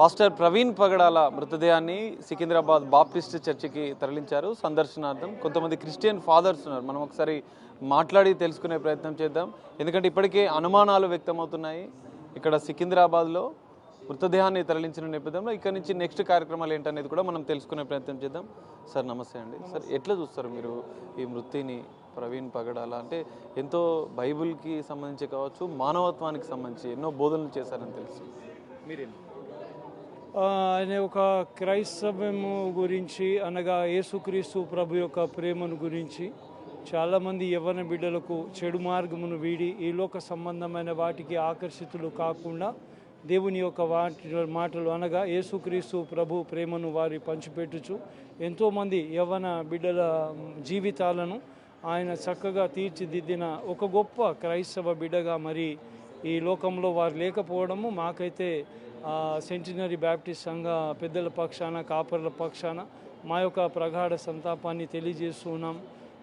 Pastor Praveen పగడాల మృతదేహాన్ని Secunderabad Baptist చర్చికి తరలించారు సందర్శనార్థం. కొంతమంది క్రిస్టియన్ ఫాదర్స్ ఉన్నారు, మనం ఒకసారి మాట్లాడి తెలుసుకునే ప్రయత్నం చేద్దాం. ఎందుకంటే ఇప్పటికే అనుమానాలు వ్యక్తమవుతున్నాయి. ఇక్కడ సికింద్రాబాద్లో మృతదేహాన్ని తరలించిన నేపథ్యంలో ఇక్కడ నుంచి నెక్స్ట్ కార్యక్రమాలు ఏంటనేది కూడా మనం తెలుసుకునే ప్రయత్నం చేద్దాం. సార్ నమస్తే అండి. సార్ ఎట్లా చూస్తారు మీరు ఈ మృతిని? ప్రవీణ్ పగడాల అంటే ఎంతో బైబిల్కి సంబంధించి కావచ్చు, మానవత్వానికి సంబంధించి ఎన్నో బోధనలు చేశారని తెలుసు. మీరేం ఆయన ఒక క్రైస్తవము గురించి అనగా యేసుక్రీస్తు ప్రభు యొక్క ప్రేమను గురించి చాలామంది యవ్వన బిడ్డలకు చెడు మార్గమును వీడి ఈ లోక సంబంధమైన వాటికి ఆకర్షితులు కాకుండా దేవుని యొక్క మాటలు అనగా యేసుక్రీస్తు ప్రభు ప్రేమను వారి పంచిపెట్టుచు ఎంతోమంది యవ్వన బిడ్డల జీవితాలను ఆయన చక్కగా తీర్చిదిద్దిన ఒక గొప్ప క్రైస్తవ బిడ్డగా మరి ఈ లోకంలో వారు లేకపోవడము మాకైతే సెంటినరీ బ్యాప్టిస్ట్ సంఘ పెద్దల పక్షాన, కాపర్ల పక్షాన మా యొక్క ప్రగాఢ సంతాపాన్ని తెలియజేస్తూ ఉన్నాం.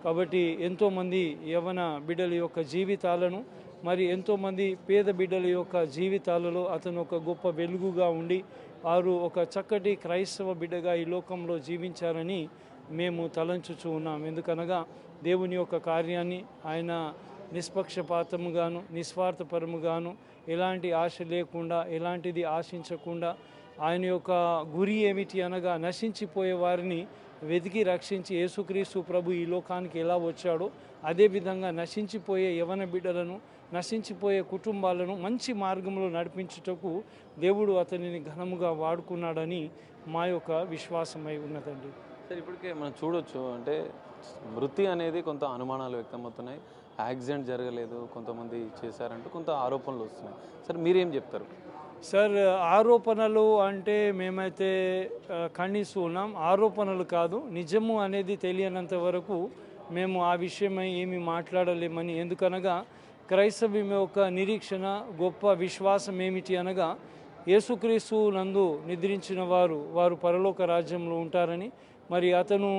కాబట్టి ఎంతోమంది యవ్వన బిడ్డల యొక్క జీవితాలను, మరి ఎంతోమంది పేద బిడ్డల యొక్క జీవితాలలో అతను ఒక గొప్ప వెలుగుగా ఉండి వారు ఒక చక్కటి క్రైస్తవ బిడ్డగా ఈ లోకంలో జీవించారని మేము తలంచుచూ ఉన్నాం. ఎందుకనగా దేవుని యొక్క కార్యాన్ని ఆయన నిష్పక్షపాతముగాను నిస్వార్థపరముగాను ఎలాంటి ఆశ లేకుండా ఎలాంటిది ఆశించకుండా ఆయన యొక్క గురి ఏమిటి అనగా నశించిపోయే వారిని వెతికి రక్షించి యేసుక్రీస్తు ప్రభు ఈ లోకానికి ఎలా వచ్చాడో అదేవిధంగా నశించిపోయే యవ్వన బిడ్డలను, నశించిపోయే కుటుంబాలను మంచి మార్గంలో నడిపించుటకు దేవుడు అతనిని ఘనముగా వాడుకున్నాడని మా యొక్క విశ్వాసమై ఉన్నదండి. సార్ ఇప్పటికే మనం చూడొచ్చు, అంటే మృతి అనేది కొంత అనుమానాలు వ్యక్తమవుతున్నాయి. యాక్సిడెంట్ జరగలేదు, కొంతమంది చేశారంటూ కొంత ఆరోపణలు వస్తున్నాయి. సార్ మీరేం చెప్తారు? సార్ ఆరోపణలు అంటే మేమైతే ఖండిస్తూ ఉన్నాం. ఆరోపణలు కాదు, నిజము అనేది తెలియనంత వరకు మేము ఆ విషయమై ఏమి మాట్లాడలేమని. ఎందుకనగా క్రైస్తవ్యం యొక్క నిరీక్షణ గొప్ప విశ్వాసం ఏమిటి అనగా యేసుక్రీస్తు నందు నిద్రించిన వారు పరలోక రాజ్యంలో ఉంటారని. మరి అతను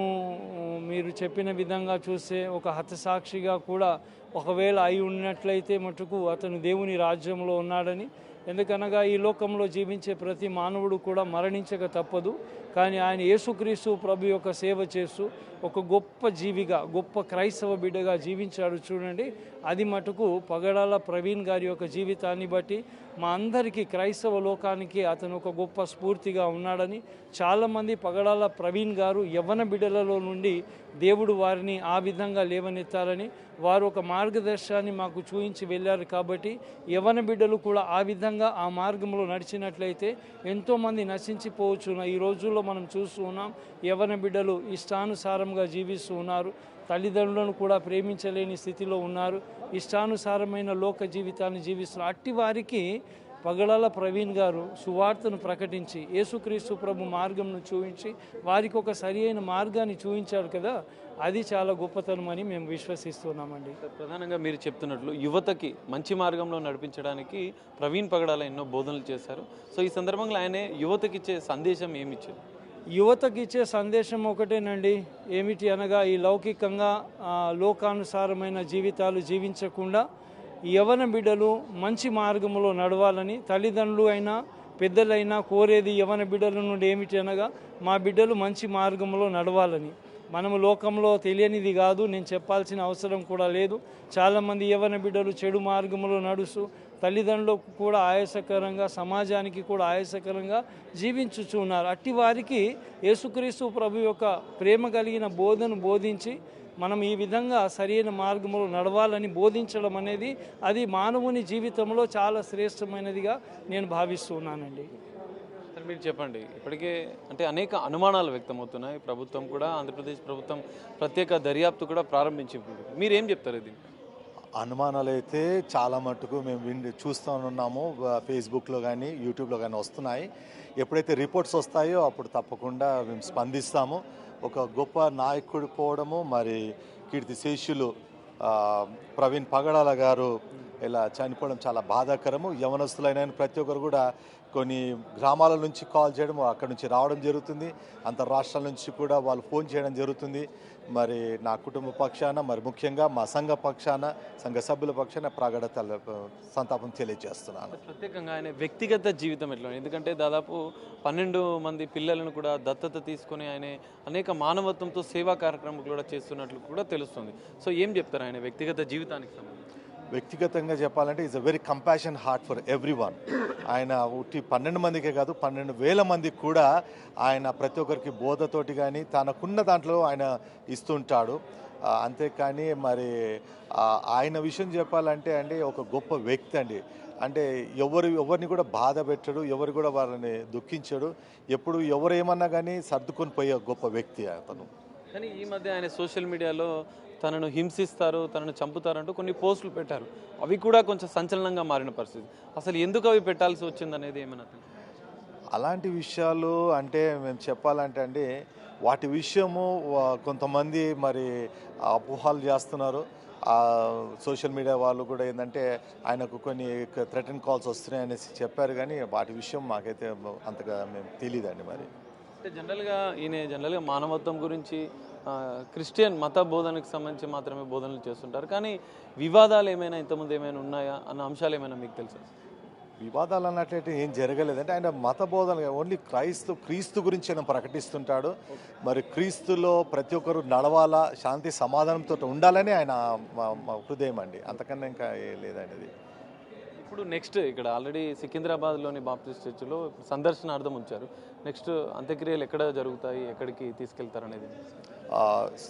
మీరు చెప్పిన విధంగా చూస్తే ఒక హతసాక్షిగా కూడా ఒకవేళ అయి ఉన్నట్లయితే మటుకు అతను దేవుని రాజ్యంలో ఉన్నాడని. ఎందుకనగా ఈ లోకంలో జీవించే ప్రతి మానవుడు కూడా మరణించక తప్పదు. కానీ ఆయన యేసుక్రీస్తు ప్రభు యొక్క సేవ చేస్తూ ఒక గొప్ప జీవిగా, గొప్ప క్రైస్తవ బిడ్డగా జీవించాడు చూడండి. అది మటుకు పగడాల ప్రవీణ్ గారి యొక్క జీవితాన్ని బట్టి మా అందరికీ క్రైస్తవ లోకానికి అతను ఒక గొప్ప స్ఫూర్తిగా ఉన్నాడని. చాలామంది పగడాల ప్రవీణ్ గారు యవ్వన బిడ్డలలో నుండి దేవుడు వారిని ఆ విధంగా లేవనెత్తారని, వారు ఒక మార్గదర్శనాన్ని మాకు చూపించి వెళ్ళారు. కాబట్టి యవ్వన బిడ్డలు కూడా ఆ విధంగా ఆ మార్గంలో నడిచినట్లయితే ఎంతోమంది నశించిపోవచ్చు. ఈ రోజుల్లో మనం చూస్తూ ఉన్నాం, యవ్వన బిడ్డలు ఇష్టానుసారంగా జీవిస్తూ ఉన్నారు, తల్లిదండ్రులను కూడా ప్రేమించలేని స్థితిలో ఉన్నారు, ఇష్టానుసారమైన లోక జీవితాన్ని జీవిస్తున్నారు. అట్టి వారికి పగడాల ప్రవీణ్ గారు సువార్తను ప్రకటించి యేసుక్రీస్తు ప్రభు మార్గంను చూపించి వారికి ఒక సరి అయిన మార్గాన్ని చూపించారు కదా, అది చాలా గొప్పతనం అని మేము విశ్వసిస్తున్నామండి. ప్రధానంగా మీరు చెప్తున్నట్లు యువతకి మంచి మార్గంలో నడిపించడానికి ప్రవీణ్ పగడాల ఎన్నో బోధనలు చేశారు. సో ఈ సందర్భంగా ఆయన యువతకి ఇచ్చే సందేశం ఏమిచ్చారు? యువతకి ఇచ్చే సందేశం ఒకటేనండి. ఏమిటి అనగా ఈ లౌకికంగా లోకానుసారమైన జీవితాలు జీవించకుండా యవ్వన బిడ్డలు మంచి మార్గంలో నడవాలని తల్లిదండ్రులు అయినా పెద్దలైనా కోరేది యవ్వన బిడ్డల నుండి ఏమిటి అనగా మా బిడ్డలు మంచి మార్గంలో నడవాలని. మనము లోకంలో తెలియనిది కాదు, నేను చెప్పాల్సిన అవసరం కూడా లేదు. చాలామంది యవ్వన బిడ్డలు చెడు మార్గంలో నడుస్తూ తల్లిదండ్రులకు కూడా ఆయాసకరంగా, సమాజానికి కూడా ఆయాసకరంగా జీవించుచున్నారు. అట్టి వారికి యేసుక్రీస్తు ప్రభు యొక్క ప్రేమ కలిగిన బోధను బోధించి మనం ఈ విధంగా సరైన మార్గంలో నడవాలని బోధించడం అనేది అది మానవుని జీవితంలో చాలా శ్రేష్టమైనదిగా నేను భావిస్తున్నానండి. సార్ మీరు చెప్పండి, ఇప్పటికే అంటే అనేక అనుమానాలు వ్యక్తమవుతున్నాయి. ప్రభుత్వం కూడా, ఆంధ్రప్రదేశ్ ప్రభుత్వం ప్రత్యేక దర్యాప్తు కూడా ప్రారంభించింది. మీరేం చెప్తారు ఇది? అనుమానాలు అయితే చాలా మట్టుకు మేము చూస్తూ ఉన్నాము. ఫేస్బుక్లో కానీ యూట్యూబ్లో కానీ వస్తున్నాయి. ఎప్పుడైతే రిపోర్ట్స్ వస్తాయో అప్పుడు తప్పకుండా మేము స్పందిస్తాము. ఒక గొప్ప నాయకుడు పోవడము, మరి కీర్తి శేషులు ప్రవీణ్ పగడాల గారు ఇలా చనిపోవడం చాలా బాధాకరము. యవనస్తులైన ప్రతి ఒక్కరు కూడా కొన్ని గ్రామాల నుంచి కాల్ చేయడం, అక్కడ నుంచి రావడం జరుగుతుంది. అంతర్రాష్ట్రాల నుంచి కూడా వాళ్ళు ఫోన్ చేయడం జరుగుతుంది. మరి నా కుటుంబ పక్షాన, మరి ముఖ్యంగా మా సంఘ పక్షాన, సంఘ సభ్యుల పక్షాన ప్రగాఢ సంతాపం తెలియజేస్తున్నాను. ప్రత్యేకంగా ఆయన వ్యక్తిగత జీవితం ఎట్లా, ఎందుకంటే దాదాపు 12 మంది పిల్లలను కూడా దత్తత తీసుకొని ఆయన అనేక మానవత్వంతో సేవా కార్యక్రమాలు కూడా చేస్తున్నట్లు కూడా తెలుస్తుంది. సో ఏం చెప్తారు ఆయన వ్యక్తిగత జీవితానికి సంబంధించి? వ్యక్తిగతంగా చెప్పాలంటే is a very compassion heart for every one. ఆయన 12 మందికే కాదు, 12,000 మందికి కూడా ఆయన ప్రతి ఒక్కరికి బోధతోటి కానీ తనకున్న దాంట్లో ఆయన ఇస్తుంటాడు. అంతేకాని మరి ఆయన విషయం చెప్పాలంటే అండి ఒక గొప్ప వ్యక్తి అండి. అంటే ఎవరిని కూడా బాధ పెట్టడు, ఎవరు కూడా వాళ్ళని దుఃఖించడు. ఎప్పుడు ఎవరు ఏమన్నా కానీ సర్దుకొని పోయే గొప్ప వ్యక్తి అతను. కానీ ఈ మధ్య ఆయన సోషల్ మీడియాలో తనను హింసిస్తారు, తనను చంపుతారంటూ కొన్ని పోస్టులు పెట్టారు. అవి కూడా కొంచెం సంచలనంగా మారిన పరిస్థితి. అసలు ఎందుకు అవి పెట్టాల్సి వచ్చింది అనేది ఏమైనా? అలాంటి విషయాలు అంటే మేము చెప్పాలంటే అండి వాటి విషయము కొంతమంది మరి అపోహలు చేస్తున్నారు. సోషల్ మీడియా వాళ్ళు కూడా ఏంటంటే ఆయనకు కొన్ని థ్రెటన్ కాల్స్ వస్తున్నాయి అనేసి చెప్పారు. కానీ వాటి విషయం మాకైతే అంతగా మేము తెలియదండి. మరి అంటే జనరల్గా మానవత్వం గురించి క్రిస్టియన్ మత బోధనకు సంబంధించి మాత్రమే బోధనలు చేస్తుంటారు. కానీ వివాదాలు ఏమైనా ఇంతకుముందు ఏమైనా ఉన్నాయా అన్న అంశాలు ఏమైనా మీకు తెలుసా? వివాదాలు అన్నట్లయితే ఏం జరగలేదంటే ఆయన మత బోధన ఓన్లీ క్రీస్తు గురించి ఆయన ప్రకటిస్తుంటాడు. మరి క్రీస్తులో ప్రతి ఒక్కరు నడవాలా, శాంతి సమాధానంతో ఉండాలని ఆయన హృదయం అండి. అంతకన్నా ఇంకా లేదనేది. ఇప్పుడు నెక్స్ట్ ఇక్కడ ఆల్రెడీ సికింద్రాబాద్లోని బాప్టిస్ట్ చర్చిలో సందర్శనార్థం ఉంచారు. నెక్స్ట్ అంత్యక్రియలు ఎక్కడ జరుగుతాయి, ఎక్కడికి తీసుకెళ్తారు అనేది?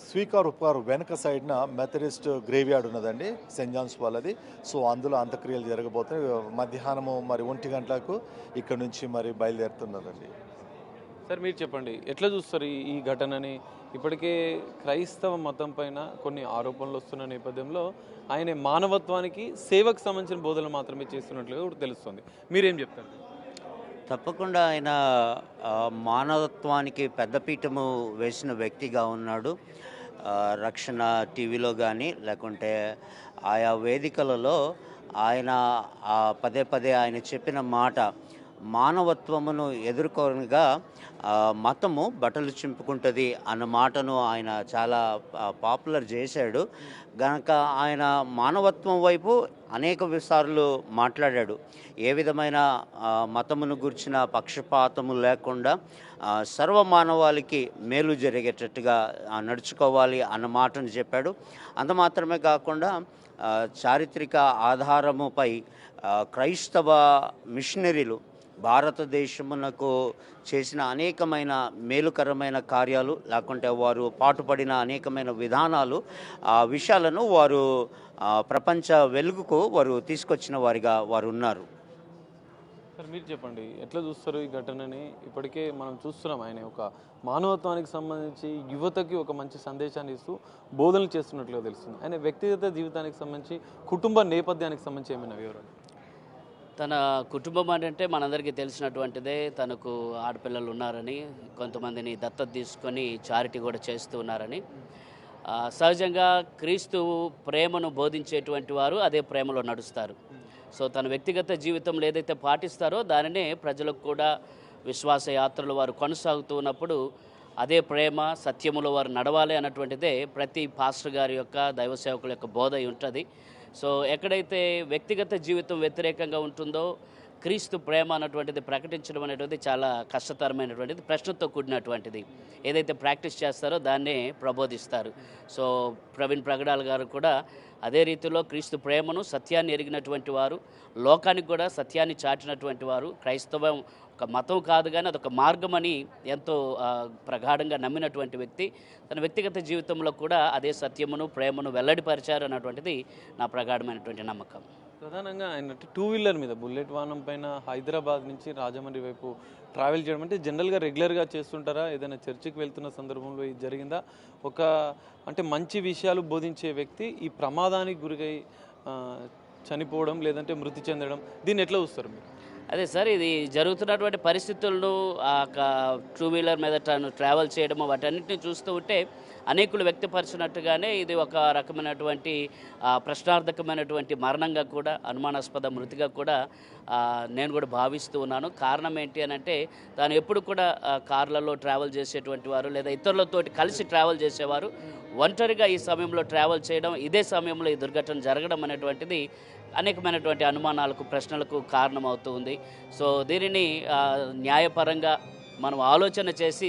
స్వీకార్ ఉపకారు వెనక సైడ్న మెథడిస్ట్ గ్రేవ్యార్డ్ ఉన్నదండి, సెయింట్ జాన్స్ వాళ్ళది. సో అందులో అంత్యక్రియలు జరగబోతున్నాయి. మధ్యాహ్నము మరి 1 గంటలకు ఇక్కడ నుంచి మరి బయలుదేరుతున్నదండి. సార్ మీరు చెప్పండి, ఎట్లా చూస్తారు ఈ ఘటనని? ఇప్పటికే క్రైస్తవ మతం పైన కొన్ని ఆరోపణలు వస్తున్న నేపథ్యంలో ఆయన మానవత్వానికి సేవకు సంబంధించిన బోధనలు మాత్రమే చేస్తున్నట్లుగా కూడా తెలుస్తుంది. మీరేం చెప్తారు? తప్పకుండా ఆయన మానవత్వానికి పెద్దపీఠము వేసిన వ్యక్తిగా ఉన్నాడు. రక్షణ టీవీలో కానీ లేకుంటే ఆయా వేదికలలో ఆయన పదే పదే ఆయన చెప్పిన మాట మానవత్వమును ఎదుర్కొనగా మతము బట్టలు చింపుకుంటుంది అన్న మాటను ఆయన చాలా పాపులర్ చేశాడు. గనక ఆయన మానవత్వం వైపు అనేక సార్లు మాట్లాడాడు. ఏ విధమైన మతమును గురించిన పక్షపాతము లేకుండా సర్వమానవాళికి మేలు జరిగేటట్టుగా నడుచుకోవాలి అన్న మాటను చెప్పాడు. అంత మాత్రమే కాకుండా చారిత్రక ఆధారముపై క్రైస్తవ మిషనరీలు భారతదేశమునకు చేసిన అనేకమైన మేలుకరమైన కార్యాలు లేకుంటే వారు పాటుపడిన అనేకమైన విధానాలు ఆ విషయాలను వారు ప్రపంచ వెలుగుకు వారు తీసుకొచ్చిన వారిగా వారు ఉన్నారు. సార్ మీరు చెప్పండి, ఎట్లా చూస్తారు ఈ ఘటనని? ఇప్పటికే మనం చూస్తున్నాం ఆయన ఒక మానవత్వానికి సంబంధించి యువతకి ఒక మంచి సందేశాన్ని ఇస్తూ బోధనలు చేస్తున్నట్లుగా తెలుస్తుంది. ఆయన వ్యక్తిగత జీవితానికి సంబంధించి, కుటుంబ నేపథ్యానికి సంబంధించి ఏమైనా వివరాలు? తన కుటుంబం అంటే మనందరికీ తెలిసినటువంటిదే. తనకు ఆడపిల్లలు ఉన్నారని, కొంతమందిని దత్తత తీసుకొని చారిటీ కూడా చేస్తూ ఉన్నారని. సహజంగా క్రీస్తు ప్రేమను బోధించేటువంటి వారు అదే ప్రేమలో నడుస్తారు. సో తన వ్యక్తిగత జీవితంలో ఏదైతే పాటిస్తారో దానినే ప్రజలకు కూడా విశ్వాస యాత్రలు వారు కొనసాగుతూ ఉన్నప్పుడు అదే ప్రేమ సత్యములో వారు నడవాలి అన్నటువంటిదే ప్రతి పాస్టర్ గారి యొక్క దైవ సేవకుల యొక్క బోధ ఉంటుంది. సో ఎక్కడైతే వ్యక్తిగత జీవితం వ్యతిరేకంగా ఉంటుందో క్రీస్తు ప్రేమ అన్నటువంటిది ప్రకటించడం అనేటువంటిది చాలా కష్టతరమైనటువంటిది, ప్రశ్నతో కూడినటువంటిది. ఏదైతే ప్రాక్టీస్ చేస్తారో దాన్నే ప్రబోధిస్తారు. సో ప్రవీణ్ ప్రగడాల్ గారు కూడా అదే రీతిలో క్రీస్తు ప్రేమను సత్యాన్ని ఎరిగినటువంటి వారు, లోకానికి కూడా సత్యాన్ని చాటినటువంటి వారు. క్రైస్తవం ఒక మతం కాదు కానీ అదొక మార్గం అని ఎంతో ప్రగాఢంగా నమ్మినటువంటి వ్యక్తి. తన వ్యక్తిగత జీవితంలో కూడా అదే సత్యమును ప్రేమను వెల్లడిపరిచారు అన్నటువంటిది నా ప్రగాఢమైనటువంటి నమ్మకం. ప్రధానంగా ఆయన 2 వీలర్ మీద బుల్లెట్ వాహనం పైన హైదరాబాద్ నుంచి రాజమండ్రి వైపు ట్రావెల్ చేయడం అంటే జనరల్గా రెగ్యులర్గా చేస్తుంటారా? ఏదైనా చర్చికి వెళ్తున్న సందర్భంలో ఇది జరిగిందా? అంటే మంచి విషయాలు బోధించే వ్యక్తి ఈ ప్రమాదానికి గురై చనిపోవడం లేదంటే మృతి చెందడం, దీన్ని ఎట్లా చూస్తారు మీరు? అదే సార్, ఇది జరుగుతున్నటువంటి పరిస్థితులను టూ వీలర్ మీద ట్రావెల్ చేయడము వాటన్నిటిని చూస్తూ ఉంటే అనేకులు వ్యక్తపరిచినట్టుగానే ఇది ఒక రకమైనటువంటి ప్రశ్నార్థకమైనటువంటి మరణంగా కూడా, అనుమానాస్పద మృతిగా కూడా నేను కూడా భావిస్తూ ఉన్నాను. కారణం ఏంటి అని అంటే, తాను ఎప్పుడు కూడా కార్లలో ట్రావెల్ చేసేటువంటి వారు లేదా ఇతరులతోటి కలిసి ట్రావెల్ చేసేవారు ఒంటరిగా ఈ సమయంలో ట్రావెల్ చేయడం, ఇదే సమయంలో ఈ దుర్ఘటన జరగడం అనేటువంటిది అనేకమైనటువంటి అనుమానాలకు, ప్రశ్నలకు కారణమవుతుంది. సో దీనిని న్యాయపరంగా మనం ఆలోచన చేసి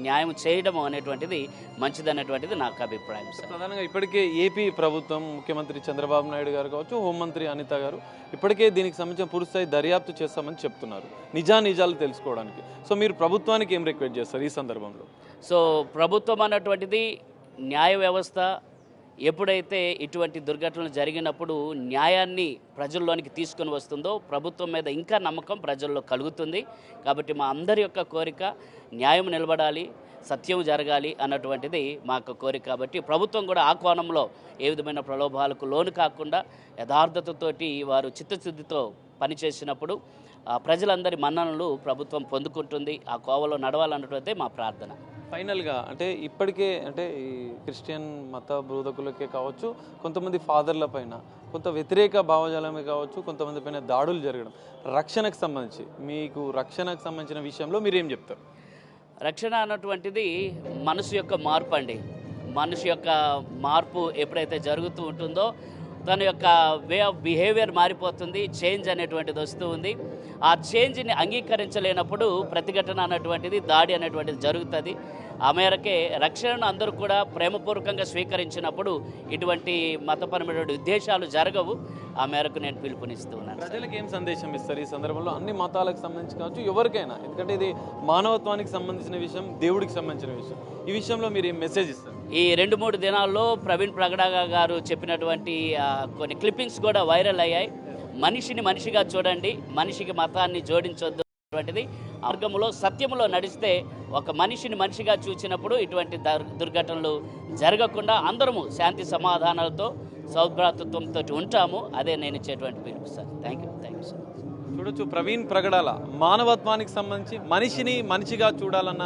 న్యాయం చేయడం అనేటువంటిది మంచిదనేటువంటిది నాకు అభిప్రాయం సార్. ప్రధానంగా ఇప్పటికే ఏపీ ప్రభుత్వం, ముఖ్యమంత్రి చంద్రబాబు నాయుడు గారు కావచ్చు, హోంమంత్రి అనిత గారు ఇప్పటికే దీనికి సంబంధించిన పూర్తిస్థాయి దర్యాప్తు చేస్తామని చెప్తున్నారు, నిజాలు తెలుసుకోవడానికి. సో మీరు ప్రభుత్వానికి ఏం రిక్వెస్ట్ చేస్తారు ఈ సందర్భంలో? సో ప్రభుత్వం అన్నటువంటిది న్యాయ వ్యవస్థ ఎప్పుడైతే ఇటువంటి దుర్ఘటనలు జరిగినప్పుడు న్యాయాన్ని ప్రజల్లోనికి తీసుకొని వస్తుందో ప్రభుత్వం మీద ఇంకా నమ్మకం ప్రజల్లో కలుగుతుంది. కాబట్టి మా అందరి యొక్క కోరిక న్యాయం నిలబడాలి, సత్యం జరగాలి అన్నటువంటిది మా యొక్క కోరిక. కాబట్టి ప్రభుత్వం కూడా ఆ కోణంలో ఏ విధమైన ప్రలోభాలకు లోను కాకుండా యథార్థతతోటి వారు చిత్తశుద్ధితో పనిచేసినప్పుడు ప్రజలందరి మన్ననలు ప్రభుత్వం పొందుకుంటుంది. ఆ కోవలో నడవాలన్నటువంటిదే మా ప్రార్థన. ఫైనల్గా అంటే ఇప్పటికే అంటే ఈ క్రిస్టియన్ మత బోధకులకే కావచ్చు, కొంతమంది ఫాదర్ల పైన కొంత వ్యతిరేక భావజాలమే కావచ్చు, కొంతమంది పైన దాడులు జరగడం, రక్షణకు సంబంధించి మీకు రక్షణకు సంబంధించిన విషయంలో మీరేం చెప్తారు? రక్షణ అన్నటువంటిది మనసు యొక్క మార్పు అండి. మనిషి యొక్క మార్పు ఎప్పుడైతే జరుగుతూ ఉంటుందో తన యొక్క వే ఆఫ్ బిహేవియర్ మారిపోతుంది, చేంజ్ అనేటువంటిది వస్తూ ఉంది. ఆ చేంజ్ని అంగీకరించలేనప్పుడు ప్రతిఘటన అన్నటువంటిది, దాడి అనేటువంటిది జరుగుతుంది. ఆ మేరకే రక్షణను అందరూ కూడా ప్రేమపూర్వకంగా స్వీకరించినప్పుడు ఇటువంటి మతపరమైన ఉద్దేశాలు జరగవు. ఆ మేరకు నేను పిలుపునిస్తూ ఉన్నాను. ప్రజలకు ఏం సందేశం ఇస్తారు ఈ సందర్భంలో? అన్ని మతాలకు సంబంధించి కావచ్చు, ఎవరికైనా, ఎందుకంటే ఇది మానవత్వానికి సంబంధించిన విషయం, దేవుడికి సంబంధించిన విషయం. ఈ విషయంలో మీరు ఏం మెసేజ్ ఇస్తారు? ఈ 2-3 దినాల్లో ప్రవీణ్ ప్రగడాగా గారు చెప్పినటువంటి కొన్ని క్లిప్పింగ్స్ కూడా వైరల్ అయ్యాయి. మనిషిని మనిషిగా చూడండి, మనిషికి మతాన్ని జోడించొద్దు అనేటువంటిది. మార్గంలో సత్యములో నడిస్తే ఒక మనిషిని మనిషిగా చూసినప్పుడు ఇటువంటి దుర్ఘటనలు జరగకుండా అందరము శాంతి సమాధానాలతో సౌభ్రాతృత్వంతో ఉంటాము. అదే నేను ఇచ్చేటువంటి పిలుపు సార్. Thank you sir. చూడొచ్చు, ప్రవీణ్ ప్రగడాల మానవత్వానికి సంబంధించి మనిషిని మనిషిగా చూడాలన్న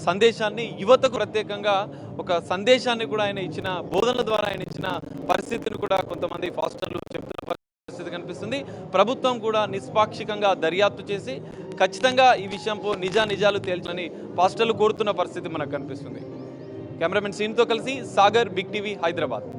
సందేశాన్ని, యువతకు ప్రత్యేకంగా ఒక సందేశాన్ని కూడా ఆయన ఇచ్చిన, బోధనల ద్వారా ఆయన ఇచ్చిన పరిస్థితిని కూడా కొంతమంది పాస్టర్లు చెప్తున్న పరిస్థితి కనిపిస్తుంది. ప్రభుత్వం కూడా నిష్పాక్షికంగా దర్యాప్తు చేసి ఖచ్చితంగా ఈ విషయంపై నిజాలు తేల్చాలని పాస్టర్లు కోరుతున్న పరిస్థితి మనకు కనిపిస్తుంది. కెమెరామెన్ సీన్తో కలిసి సాగర్, బిగ్ టీవీ, హైదరాబాద్.